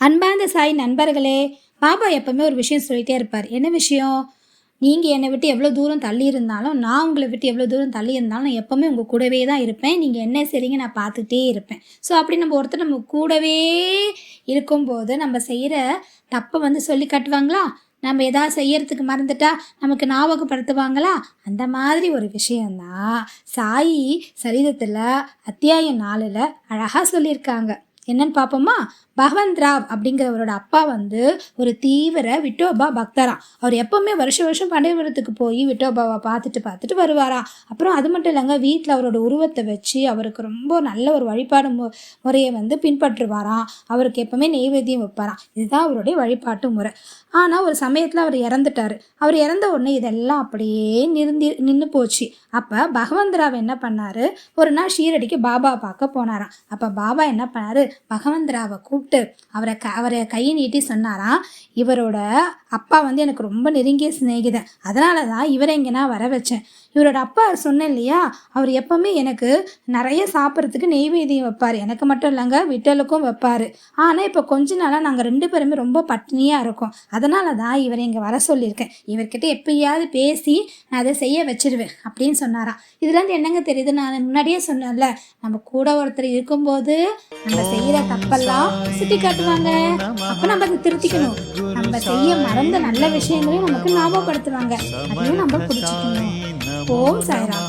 அன்பார்ந்த சாய் நண்பர்களே, பாபா எப்பவுமே ஒரு விஷயம் சொல்லிகிட்டே இருப்பார். என்ன விஷயம்? நீங்கள் என்னை விட்டு எவ்வளோ தூரம் தள்ளி இருந்தாலும், நான் உங்களை விட்டு எவ்வளோ தூரம் தள்ளி இருந்தாலும், நான் எப்போவுமே உங்கள் கூடவே தான் இருப்பேன். நீங்கள் என்ன செய்றீங்க நான் பார்த்துக்கிட்டே இருப்பேன். ஸோ அப்படி நம்ம ஒருத்தர் நம்ம கூடவே இருக்கும்போது, நம்ம செய்கிற தப்பை சொல்லி காட்டுவாங்களா? நம்ம எதாவது செய்யறதுக்கு மறந்துட்டா நமக்கு ஞாபகப்படுத்துவாங்களா? அந்த மாதிரி ஒரு விஷயந்தான் சாயி சரிதத்தில் அத்தியாயம் 4ல் அழகாக சொல்லியிருக்காங்க. என்னன்னு பார்ப்போமா? பகவந்த் ராவ் அப்படிங்கிறவரோட அப்பா ஒரு தீவிர விட்டோபா பக்தராம். அவர் எப்போவுமே வருஷம் பண்டிகைபுரத்துக்கு போய் விட்டோபாவை பார்த்துட்டு வருவாராம். அப்புறம் அது மட்டும் இல்லைங்க, வீட்டில் அவரோட உருவத்தை வச்சு அவருக்கு ரொம்ப நல்ல ஒரு வழிபாடு முறையை பின்பற்றுவாராம். அவருக்கு எப்போவுமே நெய்வேத்தியம் வைப்பாராம். இதுதான் அவருடைய வழிபாட்டு முறை. ஆனால் ஒரு சமயத்தில் அவர் இறந்துட்டார். அவர் இறந்த உடனே இதெல்லாம் அப்படியே நின்று போச்சு. அப்போ பகவந்த் ராவ் என்ன பண்ணார்? ஒரு நாள் ஷீரடிக்கு பாபா பார்க்க போனாராம். அப்போ பாபா என்ன பண்ணார்? பகவந்த் ராவை கூப்பிட்டு அவரை கையை நீட்டி சொன்னாராம், இவரோட அப்பா எனக்கு ரொம்ப நெருங்கிய சிநேகிதன், அதனால தான் இவரை இங்கே நான் வர வச்சேன். இவரோட அப்பா சொன்னேன் இல்லையா, அவர் எப்பவுமே எனக்கு நிறைய சாப்பிட்றதுக்கு நெய்வேத்தியம் வைப்பார். எனக்கு மட்டும் இல்லைங்க, விட்டலுக்கும் வைப்பார். ஆனால் இப்போ கொஞ்ச நாளாக நாங்கள் 2 பேருமே ரொம்ப பட்டினியாக இருக்கோம். அதனால தான் இவரை இங்கே வர சொல்லியிருக்கேன். இவர்கிட்ட எப்பயாவது பேசி நான் அதை செய்ய வச்சிருவேன் அப்படின்னு சொன்னாராம். இதுலேருந்து என்னங்க தெரியுது? நான் முன்னாடியே சொன்னேன்ல, நம்ம கூட ஒருத்தர் இருக்கும்போது நம்ம செய்கிற தப்பெல்லாம் சுட்டி காட்டுவாங்க. அப்போ நம்ம அதை திருத்திக்கணும். நம்ம செய்ய மறந்த நல்ல விஷயங்களையும் நமக்கு ஞாபகப்படுத்துவாங்க. அதையும் நம்ம பிடிச்சிக்கணும். ஓம் சாய்ராம்.